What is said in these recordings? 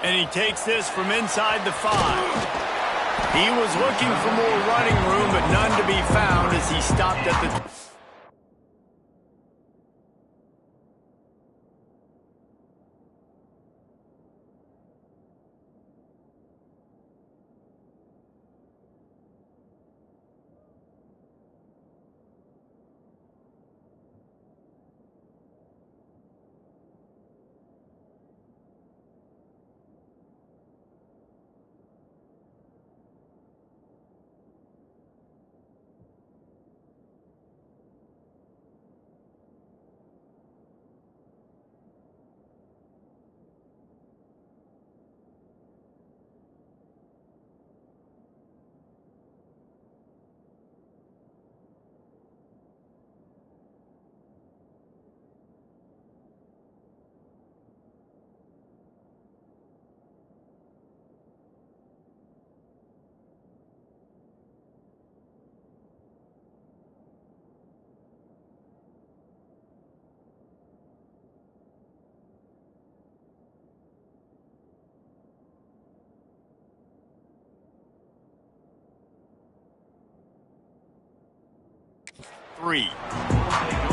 And he takes this from inside the 5. He was looking for more running room, but none to be found as he stopped at the...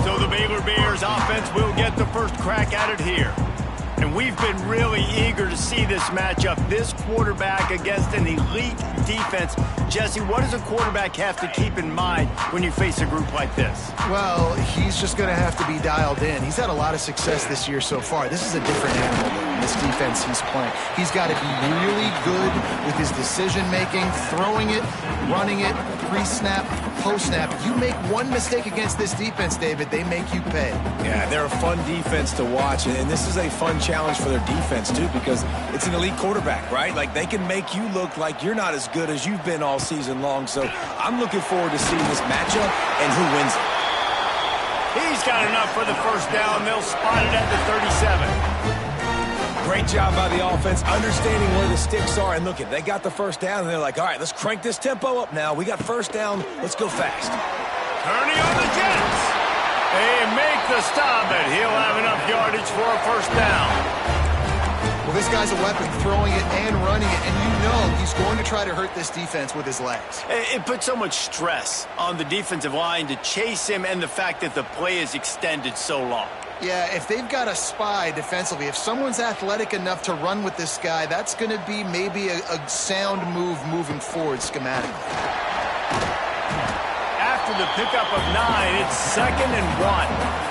So the Baylor Bears offense will get the first crack at it here. And we've been really eager to see this matchup, this quarterback against an elite defense. Jesse, what does a quarterback have to keep in mind when you face a group like this? Well, he's just going to have to be dialed in. He's had a lot of success this year so far. This is a different animal than this defense he's playing. He's got to be really good with his decision-making, throwing it, running it, pre-snap, post-snap. You make one mistake against this defense, David, they make you pay. Yeah, they're a fun defense to watch, and this is a fun challenge for their defense, too, because it's an elite quarterback, right? Like, they can make you look like you're not as good as you've been all season long, so I'm looking forward to seeing this matchup and who wins it. He's got enough for the first down. They'll spot it at the 37. Great job by the offense, understanding where the sticks are, and look, they got the first down, and they're like, all right, let's crank this tempo up now. We got first down. Let's go fast. Turning on the Jets. They make the stop, but he'll have enough yardage for a first down. Well, this guy's a weapon, throwing it and running it, and you know he's going to try to hurt this defense with his legs. It puts so much stress on the defensive line to chase him and the fact that the play is extended so long. Yeah, if they've got a spy defensively, if someone's athletic enough to run with this guy, that's going to be maybe a sound move moving forward schematically. After the pickup of 9, it's 2nd and 1.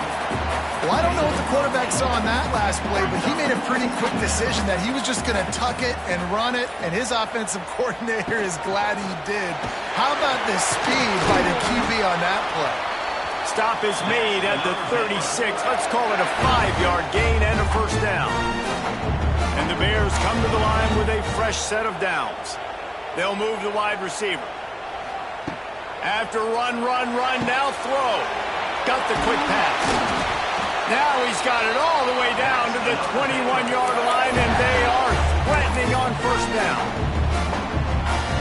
Well, I don't know what the quarterback saw on that last play, but he made a pretty quick decision that he was just going to tuck it and run it, and his offensive coordinator is glad he did. How about the speed by the QB on that play? Stop is made at the 36. Let's call it a 5-yard gain and a first down. And the Bears come to the line with a fresh set of downs. They'll move the wide receiver. After run, now throw. Got the quick pass. Now he's got it all the way down to the 21-yard line, and they are threatening on first down.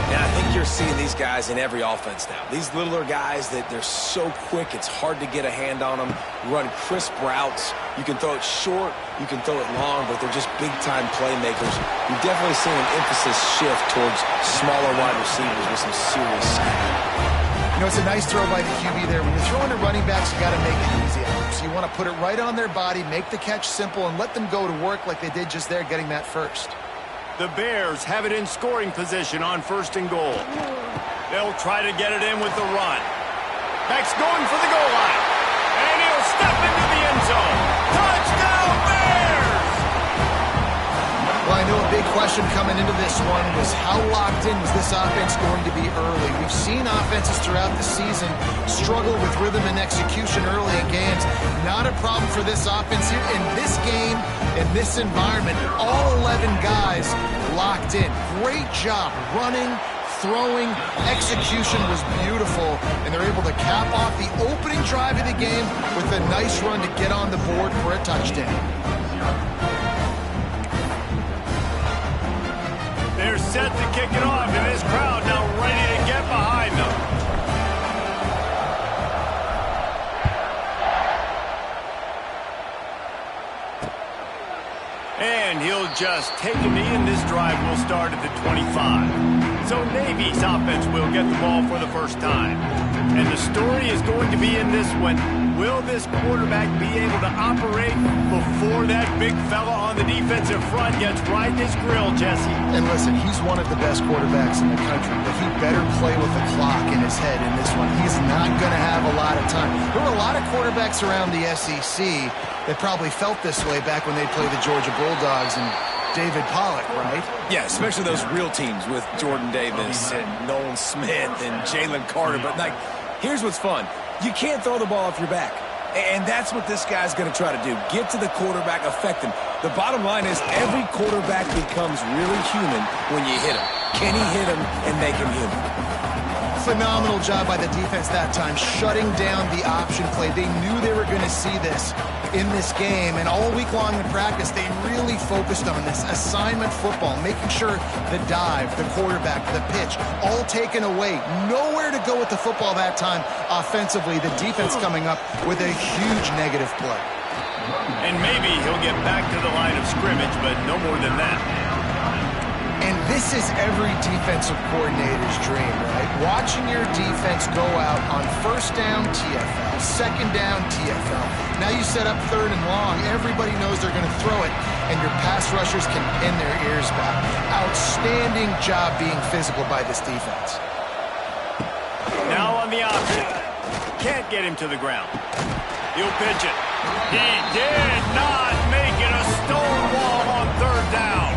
Yeah, I think you're seeing these guys in every offense now. These littler guys that they're so quick, it's hard to get a hand on them, run crisp routes. You can throw it short, you can throw it long, but they're just big-time playmakers. You've definitely seen an emphasis shift towards smaller wide receivers with some serious skill. You know, it's a nice throw by the QB there. When you're throwing to running backs, you got to make it easy on them. So you want to put it right on their body, make the catch simple, and let them go to work like they did just there, getting that first. The Bears have it in scoring position on 1st and goal. They'll try to get it in with the run. Beck's going for the goal line. And he'll step into the end zone. Touchdown, Bears! Well, I know a big question coming into this one was how locked in was this offense going to be early? We've seen offenses throughout the season struggle with rhythm and execution early in games. Not a problem for this offense here. In this game, in this environment, all 11 guys locked in. Great job running, throwing, execution was beautiful, and they're able to cap off the opening drive of the game with a nice run to get on the board for a touchdown. They're set to kick it off, and this crowd now ready to get behind them. And he'll just take a knee, and this drive will start at the 25. So Navy's offense will get the ball for the first time. And the story is going to be in this one. Will this quarterback be able to operate before that big fella on the defensive front gets right in his grill, Jesse? And listen, he's one of the best quarterbacks in the country, but he better play with the clock in his head in this one. He's not going to have a lot of time. There were a lot of quarterbacks around the SEC that probably felt this way back when they played the Georgia Bulldogs and David Pollock, right? Yeah, especially those real teams with Jordan Davis and Nolan Smith and Jalen Carter. But, like, here's what's fun. You can't throw the ball off your back. And that's what this guy's going to try to do. Get to the quarterback, affect him. The bottom line is every quarterback becomes really human when you hit him. Can he hit him and make him human? Phenomenal job by the defense that time, shutting down the option play. They knew they were going to see this in this game, and all week long in practice, they really focused on this assignment football, making sure the dive, the quarterback, the pitch, all taken away. Nowhere to go with the football that time offensively. The defense coming up with a huge negative play. And maybe he'll get back to the line of scrimmage, but no more than that. And this is every defensive coordinator's dream, right? Watching your defense go out on first down TFL, second down TFL. Now you set up third and long. Everybody knows they're going to throw it, and your pass rushers can pin their ears back. Outstanding job being physical by this defense. Now on the option. Can't get him to the ground. He'll pitch it. He did not make it a stone wall on third down.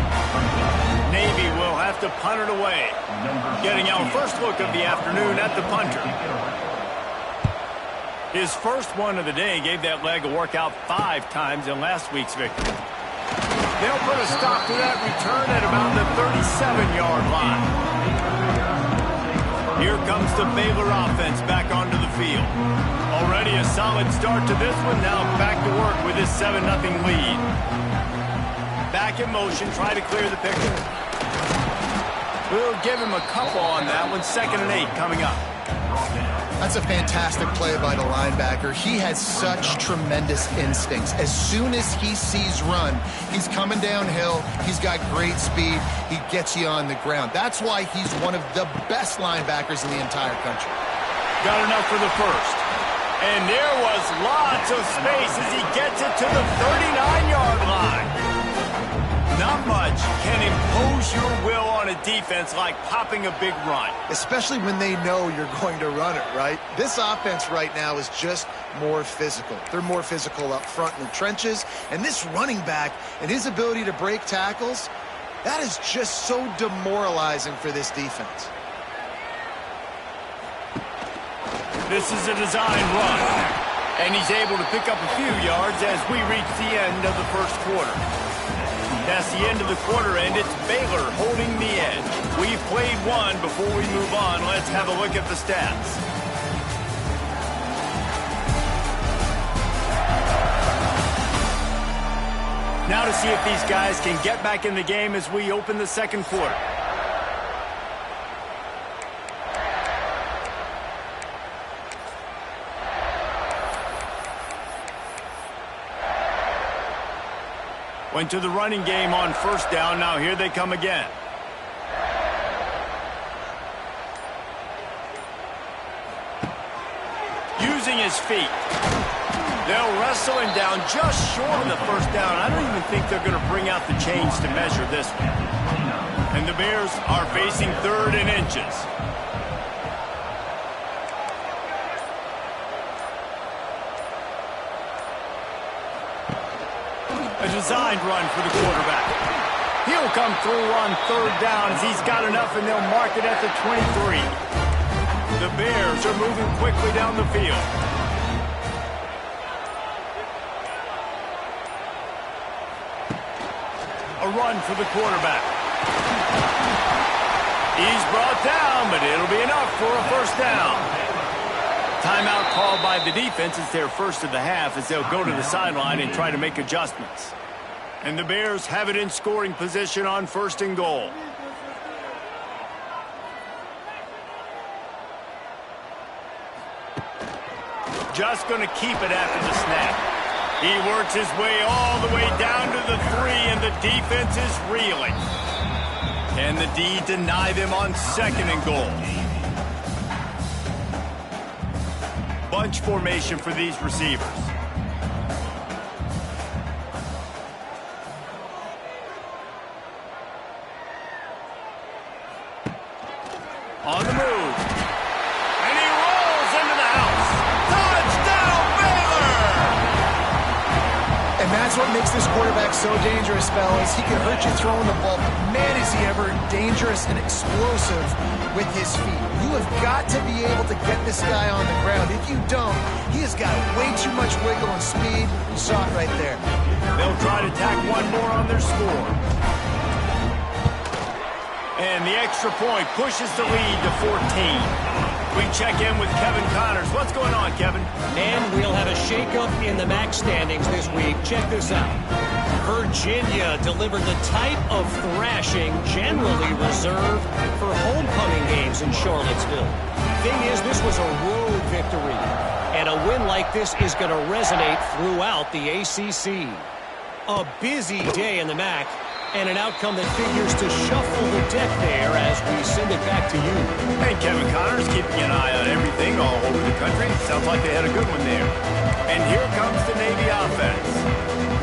Navy will have to punt it away. Getting our first look of the afternoon at the punter. His first one of the day gave that leg a workout 5 times in last week's victory. They'll put a stop to that return at about the 37-yard line. Here comes the Baylor offense back onto the field. Already a solid start to this one. Now back to work with this 7-0 lead. Back in motion, try to clear the picture. We'll give him a couple on that one. 2nd and 8 coming up. That's a fantastic play by the linebacker. He has such tremendous instincts. As soon as he sees run, he's coming downhill. He's got great speed. He gets you on the ground. That's why he's one of the best linebackers in the entire country. Got enough for the first. And there was lots of space as he gets it to the 39-yard line. Not much can impose your will on a defense like popping a big run. Especially when they know you're going to run it, right? This offense right now is just more physical. They're more physical up front in the trenches. And this running back and his ability to break tackles, that is just so demoralizing for this defense. This is a design run. And he's able to pick up a few yards as we reach the end of the first quarter. That's the end of the quarter, and it's Baylor holding the edge. We've played one. Before we move on, let's have a look at the stats. Now to see if these guys can get back in the game as we open the second quarter. Went to the running game on first down. Now here they come again. Using his feet. They'll wrestle him down just short of the first down. I don't even think they're going to bring out the chains to measure this one. And the Bears are facing 3rd and inches. A designed run for the quarterback. He'll come through on 3rd down as he's got enough, and they'll mark it at the 23. The Bears are moving quickly down the field. A run for the quarterback. He's brought down, but it'll be enough for a first down. Timeout called by the defense. It's their first of the half as they'll go to the sideline and try to make adjustments. And the Bears have it in scoring position on 1st and goal. Just going to keep it after the snap. He works his way all the way down to the 3, and the defense is reeling. Can the D deny them on 2nd and goal? Bunch formation for these receivers. On the move. And he rolls into the house. Touchdown, Baylor! And that's what makes this quarterback so dangerous, fellas. He can hurt you throwing the ball, but man, is he ever dangerous and explosive with his feet. You have got to be able to get this guy on the ground. If you don't, he has got way too much wiggle and speed. You saw it right there. They'll try to tack one more on their score. And the extra point pushes the lead to 14. We check in with Kevin Connors. What's going on, Kevin? And we'll have a shakeup in the MAC standings this week. Check this out. Virginia delivered the type of thrashing generally reserved for homecoming games in Charlottesville. Thing is, this was a road victory, and a win like this is going to resonate throughout the ACC. A busy day in the MAC, and an outcome that figures to shuffle the deck there as we send it back to you. Hey, Kevin Connors keeping an eye on everything all over the country. Sounds like they had a good one there. And here comes the Navy offense.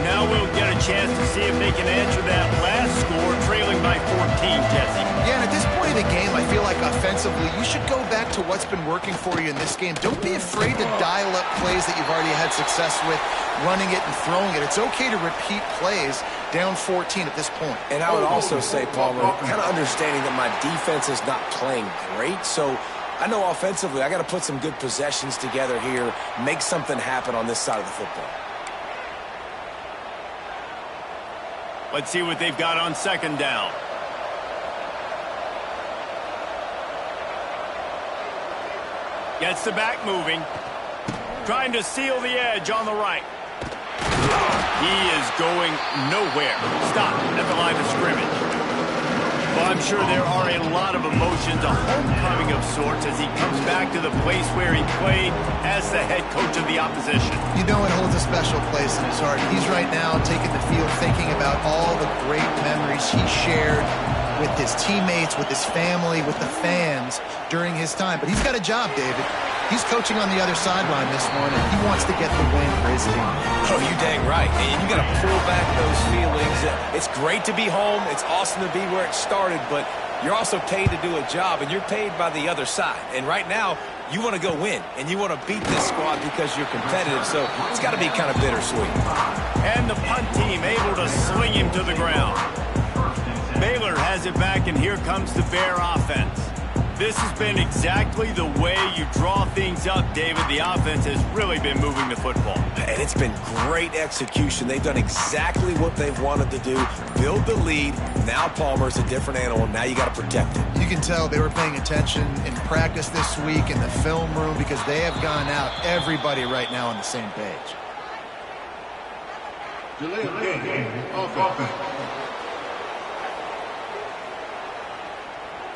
Now we'll get a chance to see if they can answer that last score, trailing by 14, Jesse. Yeah, and at this point of the game, I feel like offensively, you should go back to what's been working for you in this game. Don't be afraid to dial up plays that you've already had success with, running it and throwing it. It's okay to repeat plays down 14 at this point. And I would also say, Palmer, kind of understanding that my defense is not playing great, so I know offensively I got to put some good possessions together here, make something happen on this side of the football. Let's see what they've got on 2nd down. Gets the back moving. Trying to seal the edge on the right. He is going nowhere. Stop at the line of scrimmage. Well, I'm sure there are a lot of emotions, a homecoming of sorts, as he comes back to the place where he played as the head coach of the opposition. You know it holds a special place in his heart. He's right now taking the field thinking about all the great memories he shared with his teammates, with his family, with the fans during his time. But he's got a job, David. He's coaching on the other sideline this morning. He wants to get the win for his team. Oh, you dang right. And you got to pull back those feelings. It's great to be home. It's awesome to be where it started, but you're also paid to do a job, and you're paid by the other side. And right now, you want to go win, and you want to beat this squad because you're competitive, so it's got to be kind of bittersweet. And the punt team able to sling him to the ground. Baylor has it back, and here comes the Bear offense. This has been exactly the way you draw things up, David. The offense has really been moving the football. And it's been great execution. They've done exactly what they've wanted to do. Build the lead. Now Palmer's a different animal. Now you got to protect it. You can tell they were paying attention in practice this week in the film room because they have gone out, everybody right now on the same page.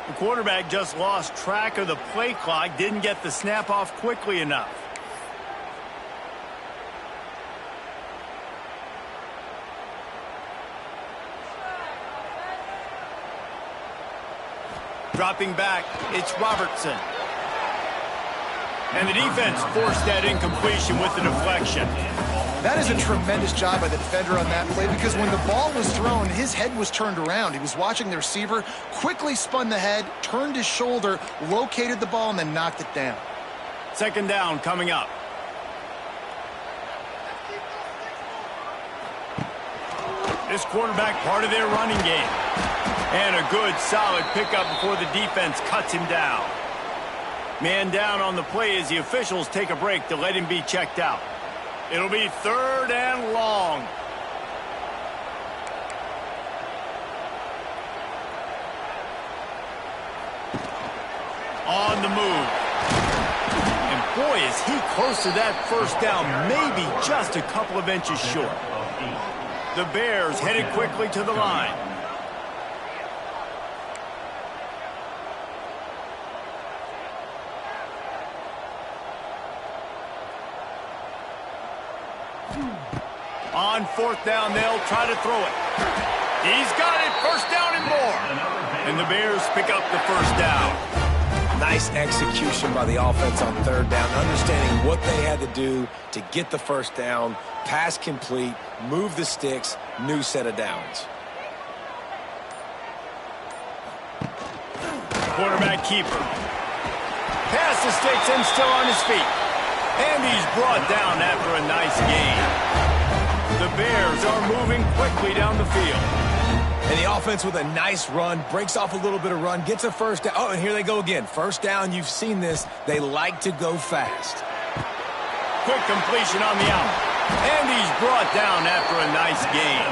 The quarterback just lost track of the play clock, didn't get the snap off quickly enough. Dropping back, it's Robertson. And the defense forced that incompletion with the deflection. That is a tremendous job by the defender on that play because when the ball was thrown, his head was turned around. He was watching the receiver, quickly spun the head, turned his shoulder, located the ball, and then knocked it down. 2nd down coming up. This quarterback part of their running game. And a good, solid pickup before the defense cuts him down. Man down on the play as the officials take a break to let him be checked out. It'll be 3rd and long. On the move. And boy, is he close to that 1st down, maybe just a couple of inches short. The Bears headed quickly to the line. On fourth down, they'll try to throw it. He's got it. First down and more. And the Bears pick up the first down. Nice execution by the offense on third down, understanding what they had to do to get the first down, pass complete, move the sticks, new set of downs. Quarterback keeper. Pass the sticks and still on his feet. And he's brought down after a nice gain. The Bears are moving quickly down the field. And the offense with a nice run, breaks off a little bit of run, gets a first down. Oh, and here they go again. First down, you've seen this. They like to go fast. Quick completion on the out. And he's brought down after a nice gain.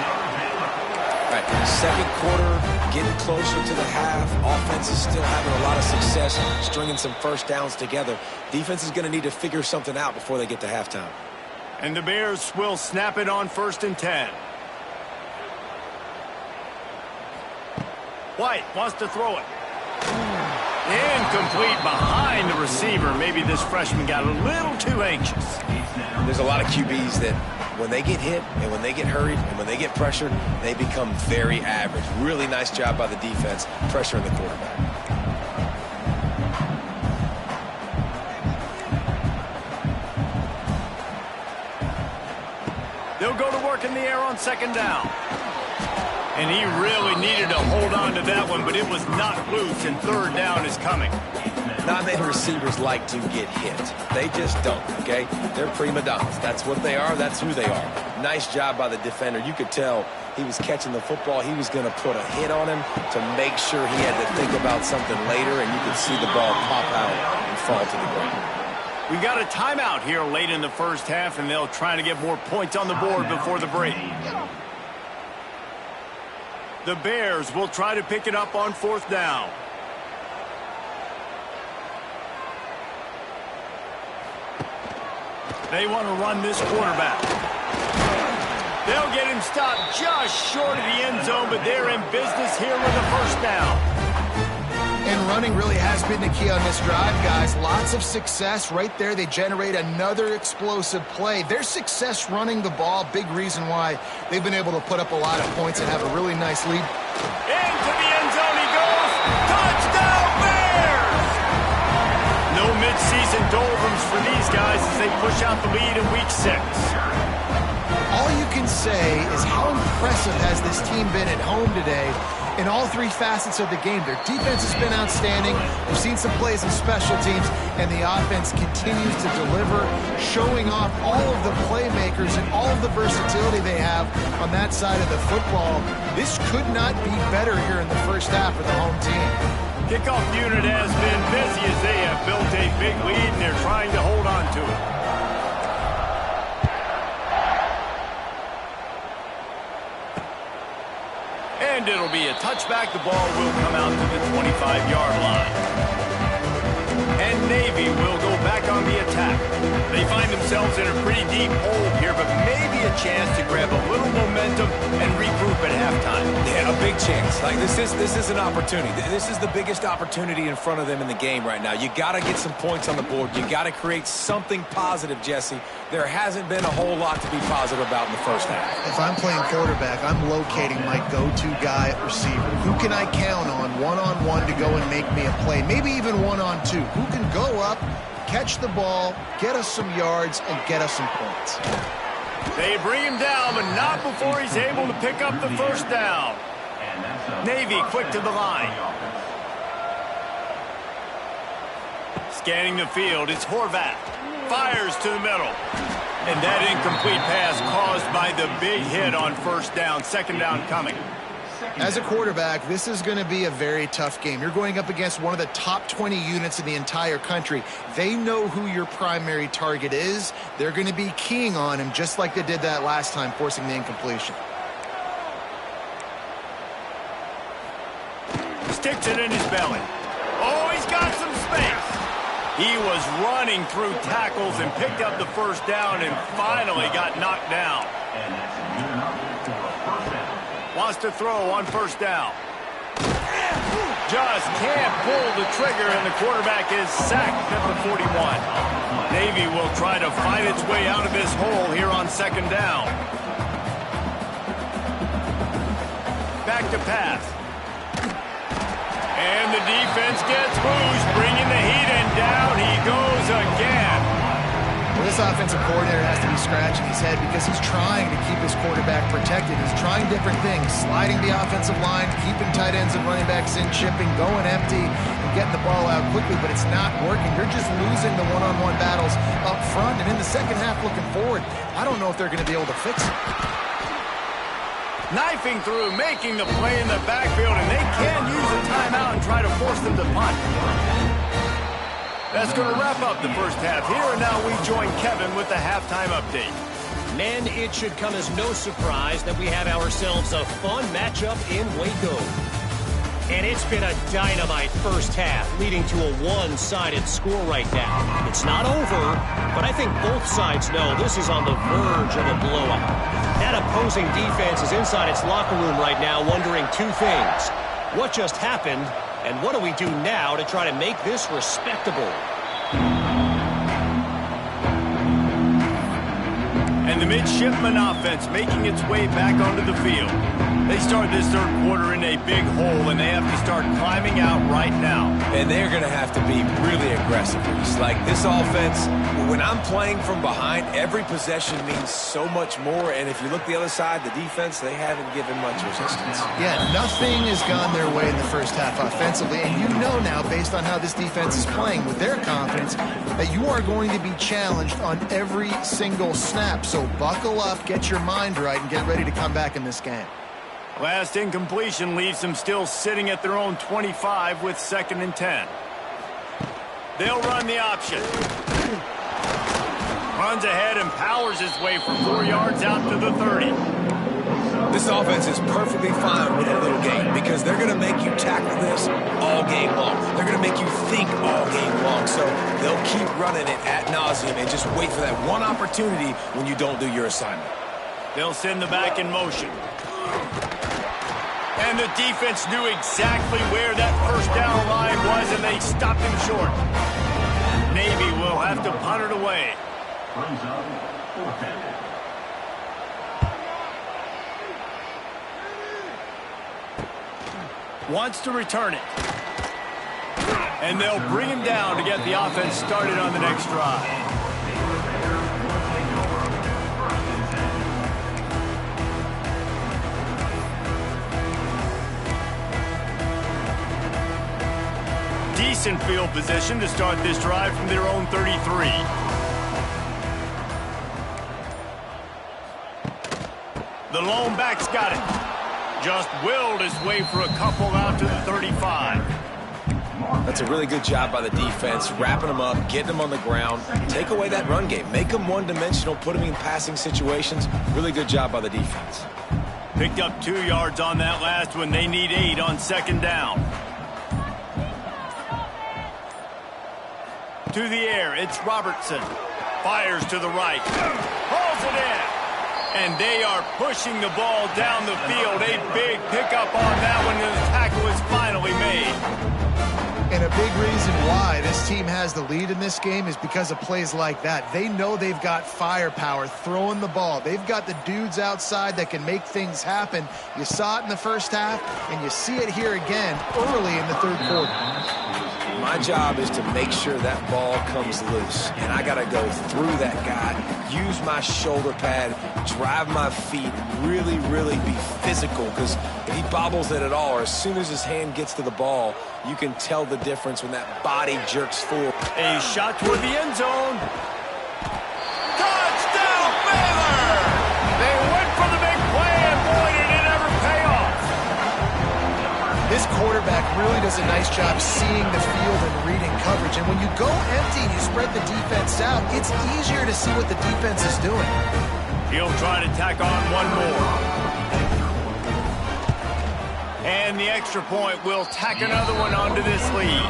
All right, second quarter, getting closer to the half. Offense is still having a lot of success stringing some first downs together. Defense is going to need to figure something out before they get to halftime. And the Bears will snap it on 1st and 10. White wants to throw it. Incomplete behind the receiver. Maybe this freshman got a little too anxious. There's a lot of QBs that when they get hit and when they get hurried and when they get pressured, they become very average. Really nice job by the defense, pressuring the quarterback. They'll go to work in the air on 2nd down. And he really needed to hold on to that one, but it was not loose, and 3rd down is coming. Not many receivers like to get hit. They just don't, okay? They're prima donnas. That's what they are. That's who they are. Nice job by the defender. You could tell he was catching the football. He was going to put a hit on him to make sure he had to think about something later, and you could see the ball pop out and fall to the ground. We got a timeout here late in the first half, and they'll try to get more points on the board before the break. The Bears will try to pick it up on 4th down. They want to run this quarterback. They'll get him stopped just short of the end zone, but they're in business here with a first down. And running really has been the key on this drive, guys. Lots of success right there. They generate another explosive play. Their success running the ball, big reason why they've been able to put up a lot of points and have a really nice lead. Into the end zone he goes. Touchdown, Bears! No midseason doldrums for these guys as they push out the lead in Week 6. All you can say is how impressive has this team been at home today in all three facets of the game. Their defense has been outstanding. We've seen some plays in special teams, and the offense continues to deliver, showing off all of the playmakers and all of the versatility they have on that side of the football. This could not be better here in the first half for the home team. Kickoff unit has been busy as they have built a big lead, and they're trying to hold on to it. And it'll be a touchback. The ball will come out to the 25-yard line. And Navy will go back on the attack. They find themselves in a pretty deep hole here, but maybe a chance to grab a little momentum and regroup at halftime. Yeah, a big chance. Like this is an opportunity. This is the biggest opportunity in front of them in the game right now. You got to get some points on the board. You got to create something positive, Jesse. There hasn't been a whole lot to be positive about in the first half. If I'm playing quarterback, I'm locating my go-to guy at receiver. Who can I count on one-on-one to go and make me a play? Maybe even one-on-two. Who can go up, catch the ball, get us some yards, and get us some points? They bring him down, but not before he's able to pick up the first down. Navy quick to the line. Scanning the field, it's Horvath. Fires to the middle. And that incomplete pass caused by the big hit on first down. 2nd down coming. As a quarterback, this is going to be a very tough game. You're going up against one of the top 20 units in the entire country. They know who your primary target is. They're going to be keying on him just like they did that last time, forcing the incompletion. Sticks it in his belly. Oh, he's got some space. He was running through tackles and picked up the first down and finally got knocked down. Wants to throw on first down. Just can't pull the trigger, and the quarterback is sacked at the 41. Navy will try to fight its way out of this hole here on 2nd down. back to pass. And the defense gets loose, bringing the heat, and down he goes again. Well, this offensive coordinator has to be scratching his head because he's trying to keep his quarterback protected. He's trying different things, sliding the offensive line, keeping tight ends and running backs in, chipping, going empty, and getting the ball out quickly, but it's not working. You're just losing the one-on-one battles up front, and in the second half looking forward, I don't know if they're going to be able to fix it. Knifing through, making the play in the backfield, and they can use a timeout and try to force them to punt. That's going to wrap up the first half here, and now we join Kevin with the halftime update. Men, it should come as no surprise that we have ourselves a fun matchup in Waco. And it's been a dynamite first half, leading to a one-sided score right now. It's not over, but I think both sides know this is on the verge of a blowout. That opposing defense is inside its locker room right now wondering two things. What just happened, and what do we do now to try to make this respectable? And the midshipman offense making its way back onto the field. They start this third quarter in a big hole, and they have to start climbing out right now. And they're going to have to be really aggressive. It's like this offense, when I'm playing from behind, every possession means so much more. And if you look the other side, the defense, they haven't given much resistance. Yeah, nothing has gone their way in the first half offensively. And you know now, based on how this defense is playing with their confidence, that you are going to be challenged on every single snap. So buckle up, get your mind right, and get ready to come back in this game. Last incompletion leaves them still sitting at their own 25 with 2nd and 10. They'll run the option. Runs ahead and powers his way for 4 yards out to the 30. This offense is perfectly fine with a little game because they're going to make you tackle this all game long. They're going to make you think all game long. So they'll keep running it ad nauseum and just wait for that one opportunity when you don't do your assignment. They'll send the back in motion. And the defense knew exactly where that first down line was, and they stopped him short. Navy will have to punt it away. Wants to return it. And they'll bring him down to get the offense started on the next drive. Decent field position to start this drive from their own 33. The lone back's got it. Just willed his way for a couple out to the 35. That's a really good job by the defense, wrapping them up, getting them on the ground. Take away that run game. Make them one-dimensional, put them in passing situations. Really good job by the defense. Picked up 2 yards on that last one. They need 8 on 2nd down. To the air, it's Robertson. Fires to the right. Hauls it in. And they are pushing the ball down the field. A big pickup on that one, and the tackle is finally made. And a big reason why this team has the lead in this game is because of plays like that. They know they've got firepower throwing the ball. They've got the dudes outside that can make things happen. You saw it in the first half, and you see it here again early in the third quarter. My job is to make sure that ball comes loose. And I got to go through that guy, use my shoulder pad, drive my feet, really, really be physical. Because if he bobbles it at all, or as soon as his hand gets to the ball, you can tell the difference when that body jerks forward. A shot toward the end zone. Touchdown, Baylor! They went for the big play, and boy, did it ever pay off. This quarterback really does a nice job seeing the field and reading coverage. And when you go empty and you spread the defense out, it's easier to see what the defense is doing. He'll try to tack on one more. And the extra point will tack another one onto this lead.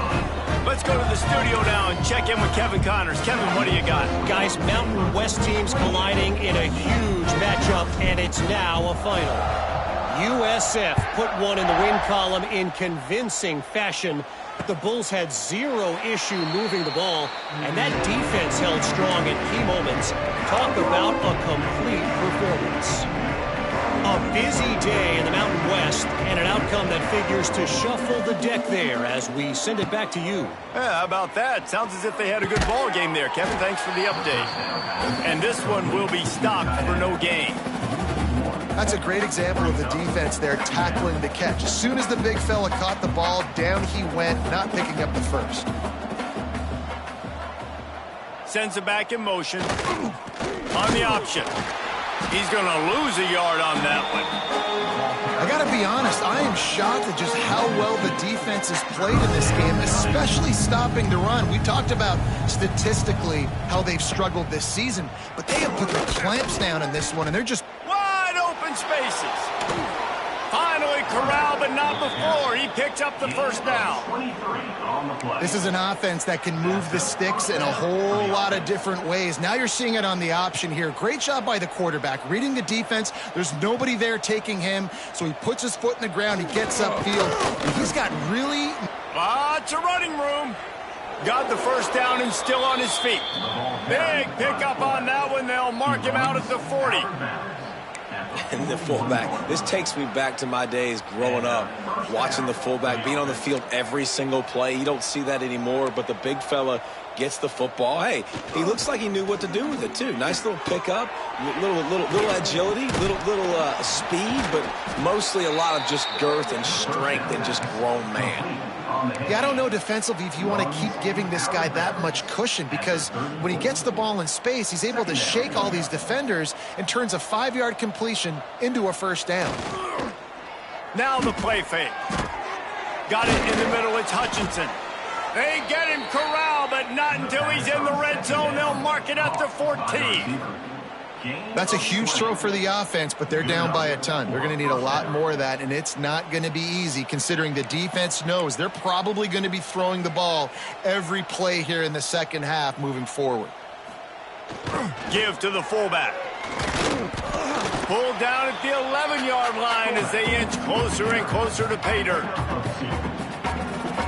Let's go to the studio now and check in with Kevin Connors. Kevin, what do you got? Guys, Mountain West teams colliding in a huge matchup, and it's now a final. USF put one in the win column in convincing fashion. The Bulls had zero issue moving the ball, and that defense held strong at key moments. Talk about a complete performance. A busy day in the Mountain West, and an outcome that figures to shuffle the deck there as we send it back to you. Yeah, how about that? Sounds as if they had a good ball game there. Kevin, thanks for the update. And this one will be stopped for no gain. That's a great example of the defense there tackling the catch. As soon as the big fella caught the ball, down he went, not picking up the first. Sends it back in motion. On the option. He's going to lose a yard on that one. I got to be honest, I am shocked at just how well the defense has played in this game, especially stopping the run. We talked about statistically how they've struggled this season, but they have put the clamps down in this one, and they're just wide open spaces. Finally corralled, but not before. He picked up the first down. This is an offense that can move the sticks in a whole lot of different ways. Now you're seeing it on the option here. Great job by the quarterback. Reading the defense, there's nobody there taking him, so he puts his foot in the ground, he gets upfield, and he's got really lots of running room. Got the first down and still on his feet. Big pickup on that one. They'll mark him out at the 40. And the fullback, this takes me back to my days growing up, watching the fullback being on the field every single play. You don't see that anymore, but the big fella gets the football. Hey, he looks like he knew what to do with it too. Nice little pickup, little agility, little speed, but mostly a lot of just girth and strength and just grown man. Yeah, I don't know defensively if you want to keep giving this guy that much cushion, because when he gets the ball in space, he's able to shake all these defenders and turns a 5-yard completion into a first down. Now the play fake. Got it in the middle. It's Hutchinson. They get him corralled, but not until he's in the red zone. They'll mark it at the 14. That's a huge throw for the offense, but they're down by a ton. They're going to need a lot more of that, and it's not going to be easy considering the defense knows they're probably going to be throwing the ball every play here in the second half moving forward. Give to the fullback. Pulled down at the 11-yard line as they inch closer and closer to pay dirt.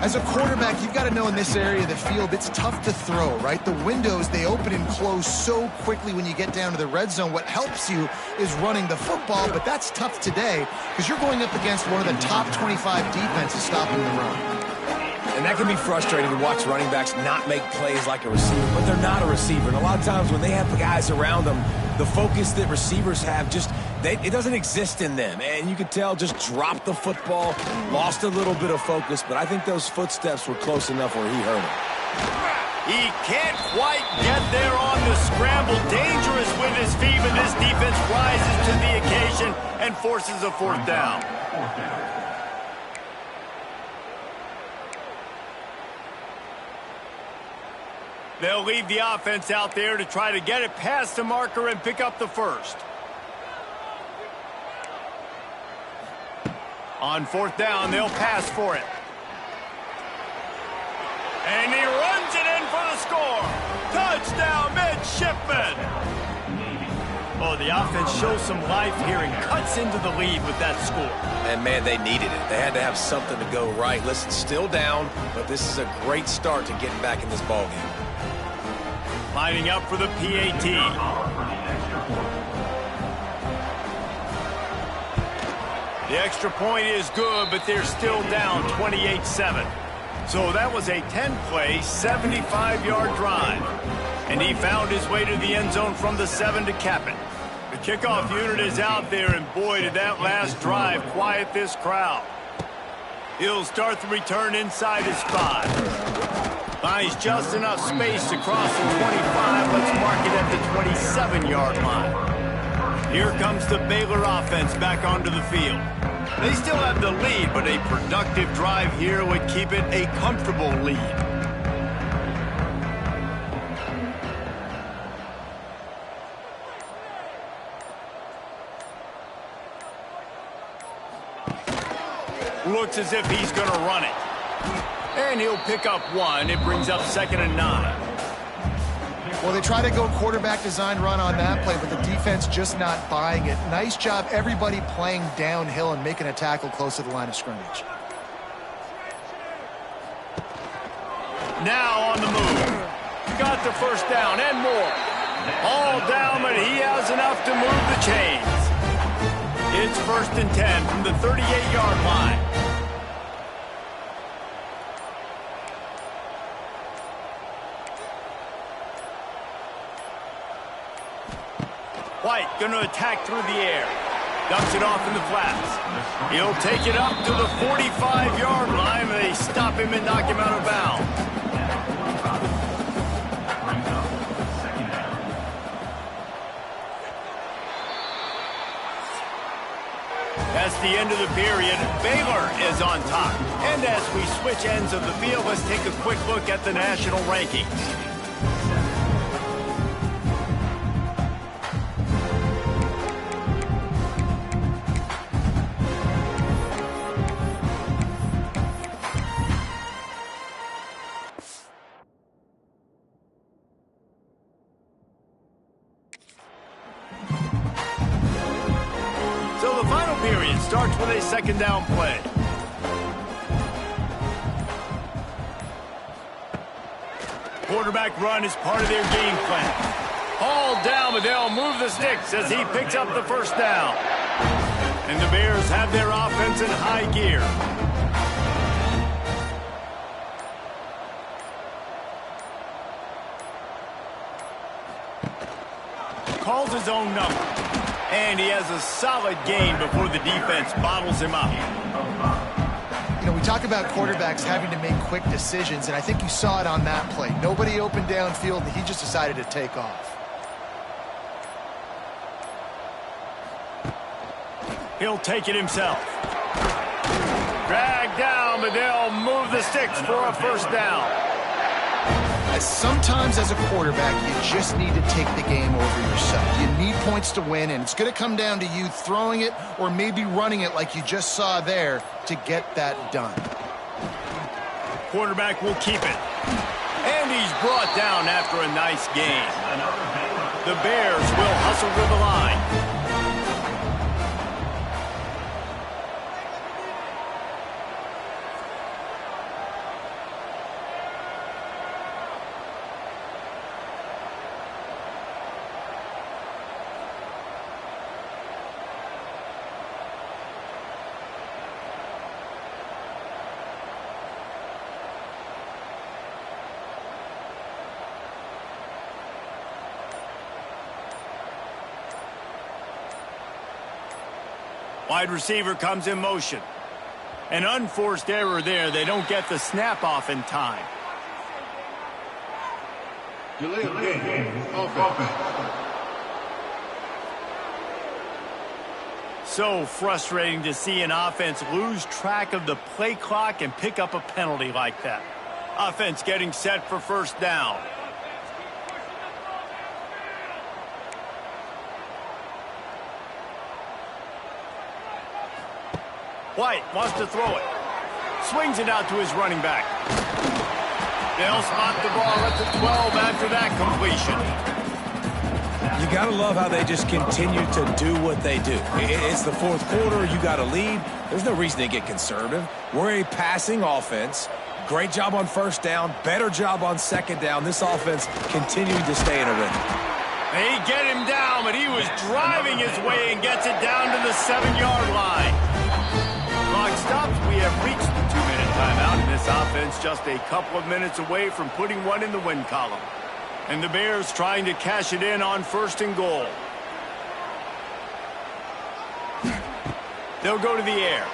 As a quarterback, you've got to know in this area of the field, it's tough to throw, right? The windows, they open and close so quickly when you get down to the red zone. What helps you is running the football, but that's tough today because you're going up against one of the top 25 defenses stopping the run. And that can be frustrating to watch running backs not make plays like a receiver, but they're not a receiver. And a lot of times when they have guys around them, the focus that receivers have it doesn't exist in them. And you could tell just dropped the football, lost a little bit of focus, but I think those footsteps were close enough where he hurt him. He can't quite get there on the scramble. Dangerous with his feet, but this defense rises to the occasion and forces a fourth down. They'll leave the offense out there to try to get it past the marker and pick up the first. On fourth down, they'll pass for it. And he runs it in for the score. Touchdown, Midshipman. Oh, the offense shows some life here and cuts into the lead with that score. And, man, they needed it. They had to have something to go right. Listen, still down, but this is a great start to getting back in this ballgame. Lining up for the PAT. The extra point is good, but they're still down 28-7. So that was a 10-play, 75-yard drive. And he found his way to the end zone from the 7 to cap it. The kickoff unit is out there, and boy, did that last drive quiet this crowd. He'll start the return inside his 5. Finds just enough space to cross the 25. Let's mark it at the 27-yard line. Here comes the Baylor offense back onto the field. They still have the lead, but a productive drive here would keep it a comfortable lead. Looks as if he's going to run it. And he'll pick up 1. It brings up 2nd and 9. Well, they try to go quarterback design run on that play, but the defense just not buying it. Nice job, everybody playing downhill and making a tackle close to the line of scrimmage. Now on the move. Got the first down and more. All down, but he has enough to move the chains. It's 1st and 10 from the 38-yard line. White going to attack through the air. Dumps it off in the flats. He'll take it up to the 45-yard line. They stop him and knock him out of bounds. That's the end of the period. Baylor is on top. And as we switch ends of the field, let's take a quick look at the national rankings. So the final period starts with a 2nd down play. Quarterback run is part of their game plan. Hauled down, but they'll move the sticks as he picks up the 1st down. And the Bears have their offense in high gear. Calls his own number. And he has a solid gain before the defense bottles him up. You know, we talk about quarterbacks having to make quick decisions, and I think you saw it on that play. Nobody open downfield, and he just decided to take off. He'll take it himself. Dragged down, but they'll move the sticks for a 1st down. Sometimes as a quarterback, you just need to take the game over yourself. You need points to win, and it's going to come down to you throwing it or maybe running it like you just saw there to get that done. Quarterback will keep it. And he's brought down after a nice gain. The Bears will hustle to the line. Wide receiver comes in motion. An unforced error there. They don't get the snap off in time. Delay of game, offense. So frustrating to see an offense lose track of the play clock and pick up a penalty like that. Offense getting set for 1st down. White wants to throw it. Swings it out to his running back. They'll spot the ball at the 12 after that completion. You got to love how they just continue to do what they do. It's the 4th quarter. You got a lead. There's no reason to get conservative. We're a passing offense. Great job on 1st down. Better job on 2nd down. This offense continuing to stay in a rhythm. They get him down, but he was driving his way and gets it down to the 7-yard line. Clock stops. We have reached the 2-minute timeout, and this offense just a couple of minutes away from putting one in the win column. And the Bears trying to cash it in on 1st and goal. They'll go to the air.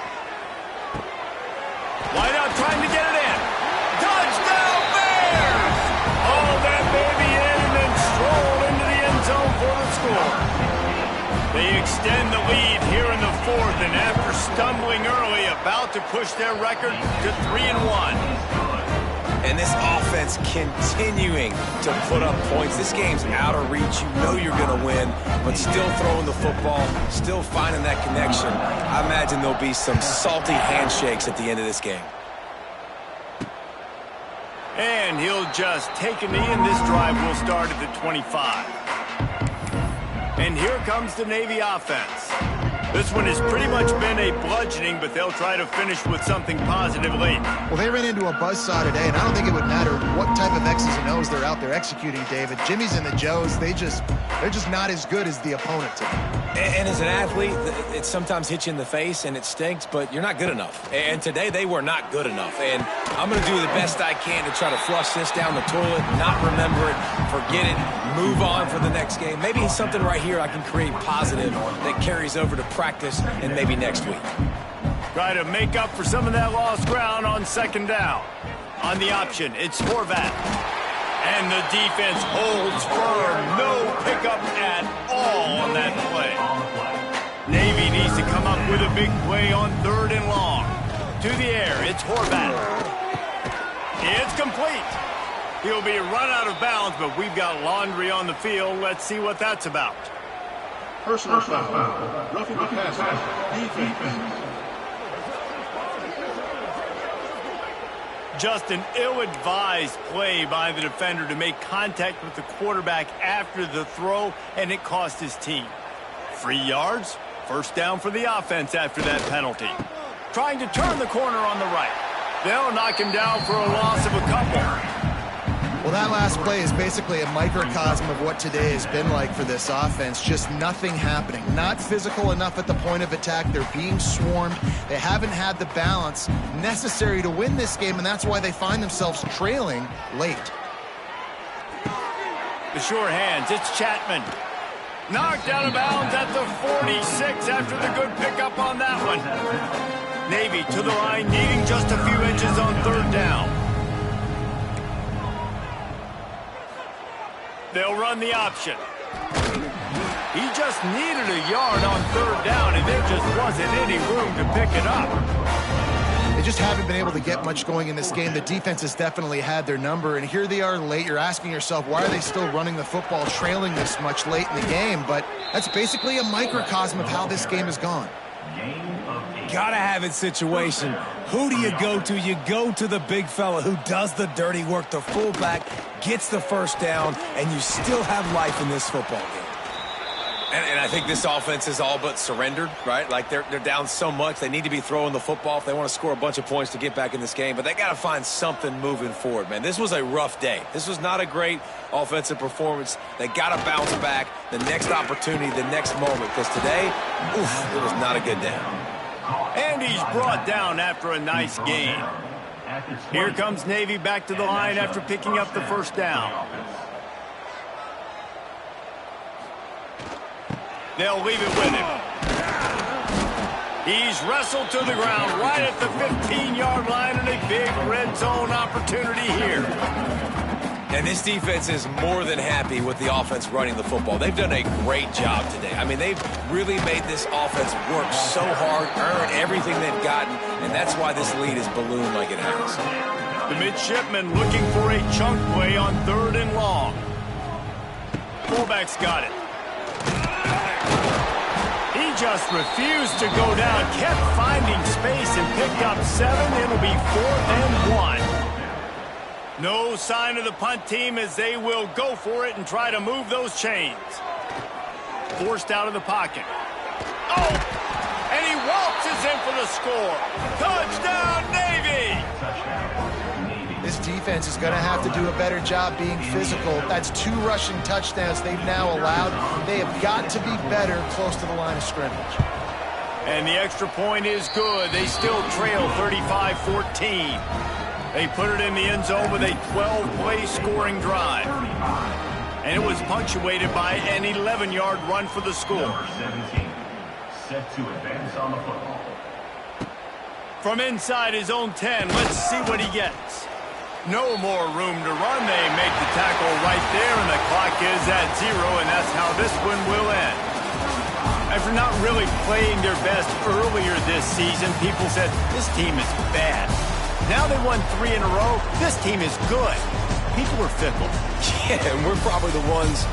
Wide out trying to get it in. Touchdown Bears! Oh, that baby in and then stroll into the end zone for the score. They extend the lead here in the 4th, and after stumbling early, about to push their record to 3-1. And this offense continuing to put up points. This game's out of reach. You know you're going to win, but still throwing the football, still finding that connection. I imagine there'll be some salty handshakes at the end of this game. And he'll just take a knee, and this drive will start at the 25. And here comes the Navy offense. This one has pretty much been a bludgeoning, but they'll try to finish with something positive late. Well, they ran into a buzzsaw today, and I don't think it would matter what type of X's and O's they're out there executing, David. Jimmy's and the Joes, they're just not as good as the opponent today. And as an athlete, it sometimes hits you in the face and it stinks, but you're not good enough. And today they were not good enough. And I'm going to do the best I can to try to flush this down the toilet, not remember it, forget it, move on for the next game. Maybe something right here I can create positive that carries over to practice and maybe next week. Try to make up for some of that lost ground on second down. On the option, it's Horvat. And the defense holds firm. No pickup at all on that play. Navy needs to come up with a big play on 3rd and long. To the air, it's Horvat. It's complete. He'll be run out of bounds, but we've got laundry on the field. Let's see what that's about. Personal foul. Roughing the passer. Defense. Just an ill-advised play by the defender to make contact with the quarterback after the throw, and it cost his team. 3 yards, first down for the offense after that penalty. Trying to turn the corner on the right. They'll knock him down for a loss of a couple. Well, that last play is basically a microcosm of what today has been like for this offense. Just nothing happening. Not physical enough at the point of attack. They're being swarmed. They haven't had the balance necessary to win this game, and that's why they find themselves trailing late. The sure hands, it's Chapman. Knocked out of bounds at the 46 after the good pickup on that one. Navy to the line, needing just a few inches on 3rd down. They'll run the option. He just needed a yard on 3rd down, and there just wasn't any room to pick it up. They just haven't been able to get much going in this game. The defense has definitely had their number, and here they are late. You're asking yourself, why are they still running the football, trailing this much late in the game? But that's basically a microcosm of how this game has gone. Gotta have it situation. Who do you go to? You go to the big fella who does the dirty work. The fullback gets the first down, and you still have life in this football game. And I think this offense is all but surrendered, right? Like they're down so much. They need to be throwing the football if they want to score a bunch of points to get back in this game. But they got to find something moving forward, man. This was a rough day. This was not a great offensive performance. They got to bounce back the next opportunity, the next moment. Because today, oof, it was not a good day. And he's brought down after a nice gain. Here comes Navy back to the line after picking up the first down. They'll leave it with him. He's wrestled to the ground right at the 15-yard line, and a big red zone opportunity here. And this defense is more than happy with the offense running the football. They've done a great job today. I mean, they've really made this offense work so hard, earn everything they've gotten, and that's why this lead is ballooned like it has. The midshipman looking for a chunk play on 3rd and long. Fullback's got it. He just refused to go down, kept finding space and picked up 7. It'll be 4th and 1. No sign of the punt team as they will go for it and try to move those chains. Forced out of the pocket. Oh! And he waltzes in for the score. Touchdown, Navy! This defense is going to have to do a better job being physical. That's 2 rushing touchdowns they've now allowed. They have got to be better close to the line of scrimmage. And the extra point is good. They still trail 35-14. They put it in the end zone with a 12-play scoring drive. And it was punctuated by an 11-yard run for the score. Number 17, set to advance on the football. From inside his own 10, let's see what he gets. No more room to run. They make the tackle right there, and the clock is at 0, and that's how this one will end. After not really playing their best earlier this season, people said, this team is bad. Now they won 3 in a row. This team is good. People are fickle. Yeah, and we're probably the ones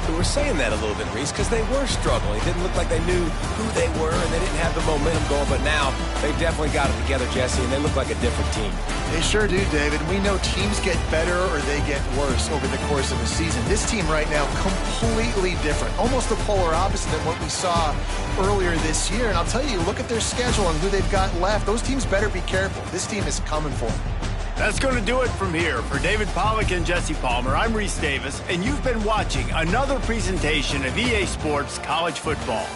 We were saying that a little bit, Reese, because they were struggling. It didn't look like they knew who they were, and they didn't have the momentum going. But now they've definitely got it together, Jesse, and they look like a different team. They sure do, David. We know teams get better or they get worse over the course of a season. This team right now, completely different. Almost the polar opposite than what we saw earlier this year. And I'll tell you, look at their schedule and who they've got left. Those teams better be careful. This team is coming for them. That's going to do it from here. For David Pollack and Jesse Palmer, I'm Reese Davis, and you've been watching another presentation of EA Sports College Football.